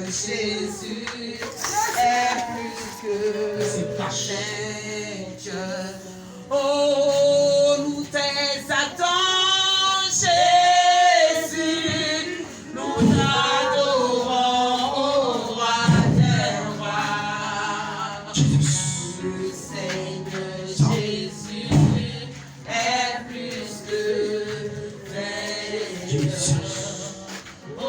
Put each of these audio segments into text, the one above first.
Jésus est plus que parfait. Oh, nous t'exaltons, Jésus, nous t'adorons, oh roi des rois. Le Seigneur Jésus est plus que vainqueur. Oh,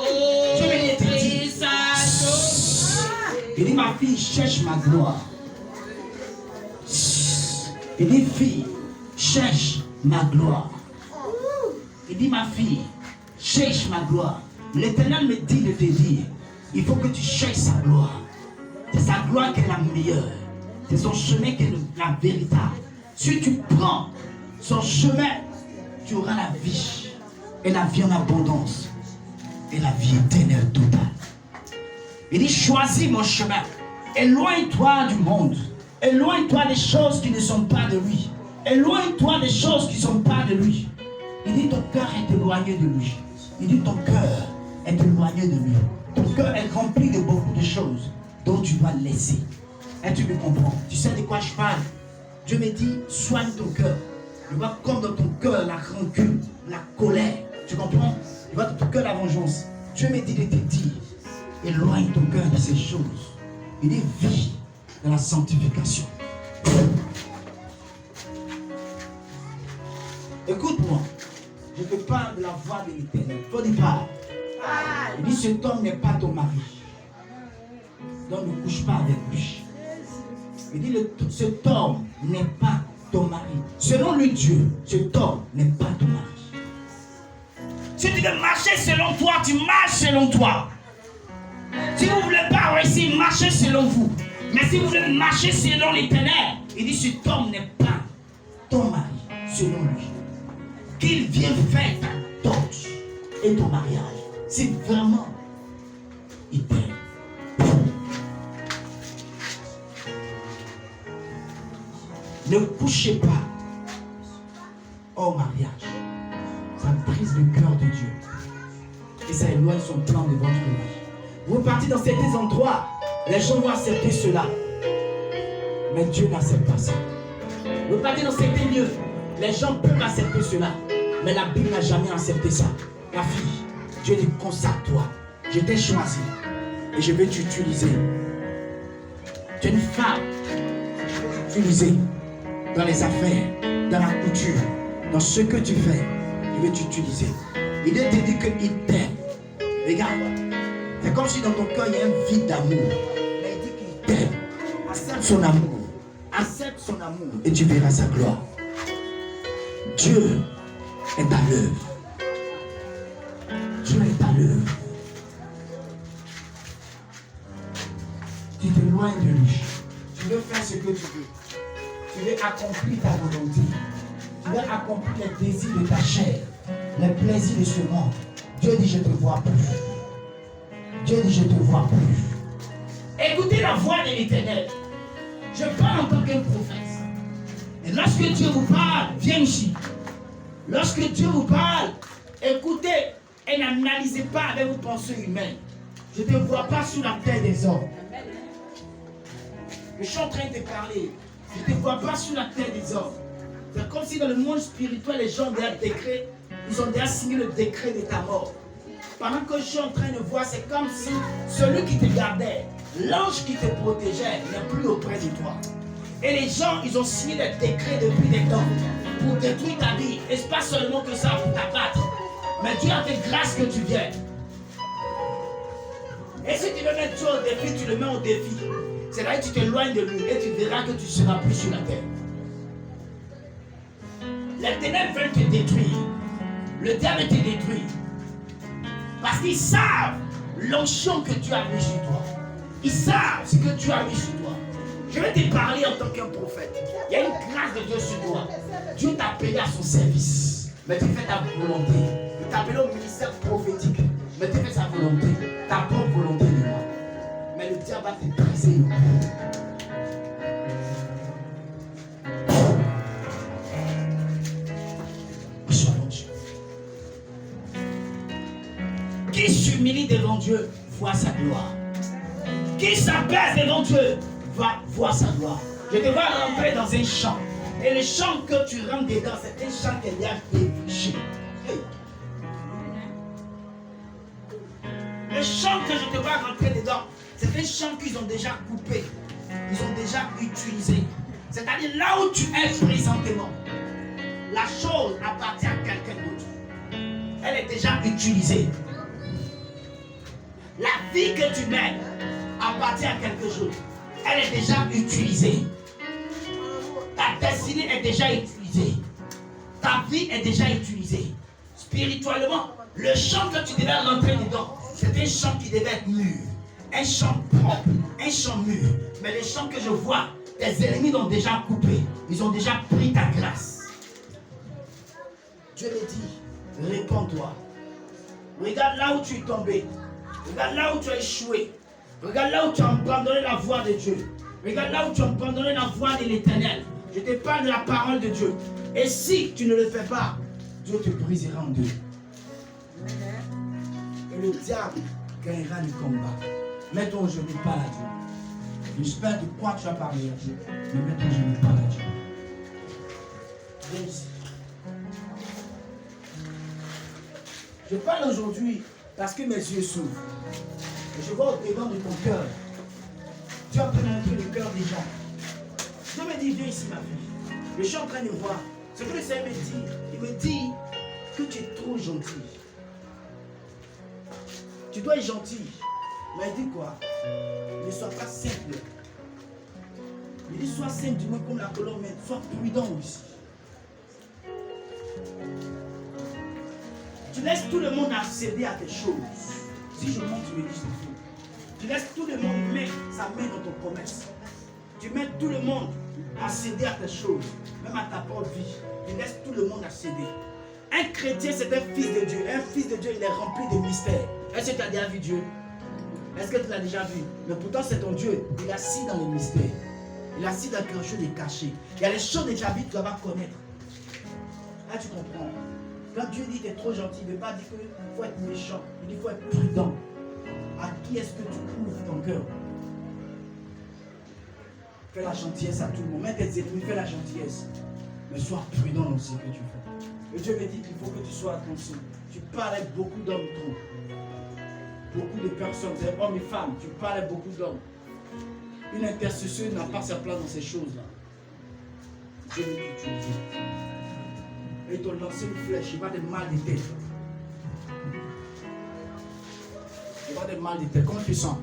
il dit ma fille cherche ma gloire. Il dit fille cherche ma gloire. Il dit ma fille cherche ma gloire. L'Éternel me dit de te dire, il faut que tu cherches sa gloire. C'est sa gloire qui est la meilleure. C'est son chemin qui est la véritable. Si tu prends son chemin, tu auras la vie. Et la vie en abondance. Et la vie éternelle totale. Il dit, choisis mon chemin. Éloigne-toi du monde. Éloigne-toi des choses qui ne sont pas de lui. Éloigne-toi des choses qui ne sont pas de lui. Il dit, ton cœur est éloigné de lui. Il dit, ton cœur est éloigné de lui. Ton cœur est rempli de beaucoup de choses dont tu dois laisser. Et tu me comprends. Tu sais de quoi je parle. Dieu me dit, soigne ton cœur. Je vois comme dans ton cœur la rancune, la colère. Tu comprends? Je vois dans ton cœur la vengeance. Dieu me dit de te dire, éloigne ton cœur de ces choses. Il dit, vis dans la sanctification. Écoute-moi. Je te parle de la voix de l'Éternel. Faut dire pas. Il dit, cet homme n'est pas ton mari. Donc ne couche pas avec lui. Il dit, cet homme n'est pas ton mari. Selon lui Dieu, cet homme n'est pas ton mari. Si tu veux marcher selon toi, tu marches selon toi. Si vous ne voulez pas réussir, marchez selon vous. Mais si vous voulez marcher selon l'Éternel, il dit, cet homme n'est pas ton mari, selon lui. Qu'il vienne faire ta dot et ton mariage. Si vraiment il t'aime. Ne couchez pas au mariage. Ça brise le cœur de Dieu. Et ça éloigne son plan de votre vie. Vous partez dans certains endroits, les gens vont accepter cela. Mais Dieu n'accepte pas ça. Vous partez dans certains lieux, les gens peuvent accepter cela. Mais la Bible n'a jamais accepté ça. Ma fille, Dieu dit, consacre-toi. Je t'ai choisi. Et je vais t'utiliser. Tu es une femme. Je vais t'utiliser dans les affaires, dans la couture, dans ce que tu fais. Je vais t'utiliser. Il te dit qu'il t'aime. Regarde. C'est comme si dans ton cœur il y a un vide d'amour. Mais il dit qu'il t'aime. Accepte son amour. Accepte son amour. Et tu verras sa gloire. Dieu est à l'œuvre. Dieu est à l'œuvre. Tu t'éloignes de lui. Tu veux faire ce que tu veux. Tu veux accomplir ta volonté. Tu veux accomplir les désirs de ta chair. Les plaisirs de ce monde. Dieu dit, je te vois plus. Dieu dit, je te vois plus. Écoutez la voix de l'Éternel. Je parle en tant qu'un prophète. Et lorsque Dieu vous parle, viens ici. Lorsque Dieu vous parle, écoutez et n'analysez pas avec vos pensées humaines. Je ne te vois pas sous la terre des hommes. Je suis en train de te parler. Je ne te vois pas sous la terre des hommes. C'est comme si dans le monde spirituel, les gens ont déjà décret, ils ont déjà signé le décret de ta mort. Pendant que je suis en train de voir, c'est comme si celui qui te gardait, l'ange qui te protégeait, n'est plus auprès de toi. Et les gens, ils ont signé des décrets depuis des temps pour détruire ta vie. Et ce n'est pas seulement que ça pour t'abattre. Mais Dieu a fait grâce que tu viennes. Et si tu veux mettre Dieu au défi, tu le mets au défi. C'est là que tu t'éloignes de lui et tu verras que tu ne seras plus sur la terre. Les ténèbres veulent te détruire. Le diable te détruit. Parce qu'ils savent l'onction que tu as mis sur toi. Ils savent ce que tu as mis sur toi. Je vais te parler en tant qu'un prophète. Il y a une grâce de Dieu sur toi. Dieu t'a appelé à son service. Mais tu fais ta volonté. Il t'a appelé au ministère prophétique. Mais tu fais sa volonté. Ta propre volonté de moi. Mais le diable va te briser le cou. Qui s'humilie devant Dieu voit sa gloire. Qui s'abaisse devant Dieu va voir sa gloire. Je te vois rentrer dans un champ. Et le champ que tu rentres dedans, c'est un champ qui est déjà épluché. Hey. Le champ que je te vois rentrer dedans, c'est un champ qu'ils ont déjà coupé. Ils ont déjà utilisé. C'est-à-dire là où tu es présentement, la chose appartient à quelqu'un d'autre. Elle est déjà utilisée. La vie que tu mènes appartient à quelque chose. Elle est déjà utilisée. Ta destinée est déjà utilisée. Ta vie est déjà utilisée. Spirituellement, le champ que tu devais rentrer dedans, c'est un champ qui devait être mûr. Un champ propre, un champ mûr. Mais les champs que je vois, tes ennemis l'ont déjà coupé. Ils ont déjà pris ta grâce. Dieu me dit, réponds-toi. Regarde là où tu es tombé. Regarde là où tu as échoué. Regarde là où tu as abandonné la voie de Dieu. Regarde là où tu as abandonné la voie de l'Éternel. Je te parle de la parole de Dieu. Et si tu ne le fais pas, Dieu te brisera en deux. Et le diable gagnera le combat. Mets ton genou, parle à Dieu. J'espère de quoi tu as parlé à Dieu. Mais mets ton genou, parle à Dieu. Viens ici. Je parle aujourd'hui parce que mes yeux s'ouvrent. Et je vois au-devant de ton cœur. Dieu est en train d'entrer le cœur des gens. Dieu me dit, viens ici ma fille. Je suis en train de voir. Ce que le Seigneur me dit, il me dit que tu es trop gentil. Tu dois être gentil. Mais il dit quoi? Ne sois pas simple. Il dit, sois simple du moins comme la colombe, mais sois prudent aussi. Tu laisses tout le monde accéder à tes choses. Si je monte, tu me dis c'est faux. Tu laisses tout le monde mettre sa main dans ton commerce. Tu mets tout le monde accéder à tes choses, même à ta propre vie. Tu laisses tout le monde accéder. Un chrétien, c'est un fils de Dieu. Un fils de Dieu, il est rempli de mystères. Est-ce que tu as déjà vu Dieu? Est-ce que tu l'as déjà vu? Mais pourtant, c'est ton Dieu. Il est assis dans les mystères. Il est assis dans quelque chose de caché. Il y a les choses de ta vie que tu dois connaître. Là, tu comprends. Quand Dieu dit que tu es trop gentil, il ne veut pas dire qu'il faut être méchant. Il dit qu'il faut être prudent. À qui est-ce que tu ouvres ton cœur? Fais la gentillesse à tout le monde. Mets tes ennemis, fais la gentillesse. Mais sois prudent dans ce que tu fais. Et Dieu me dit qu'il faut que tu sois attention. Tu parles avec beaucoup d'hommes trop. Beaucoup de personnes, des hommes et femmes. Tu parles avec beaucoup d'hommes. Une intercesseuse n'a pas sa place dans ces choses-là. Dieu me dit que tu le dis. Et ils t'ont lancé une flèche, il va de mal de tête. Il va de mal de tête. Comment tu sens?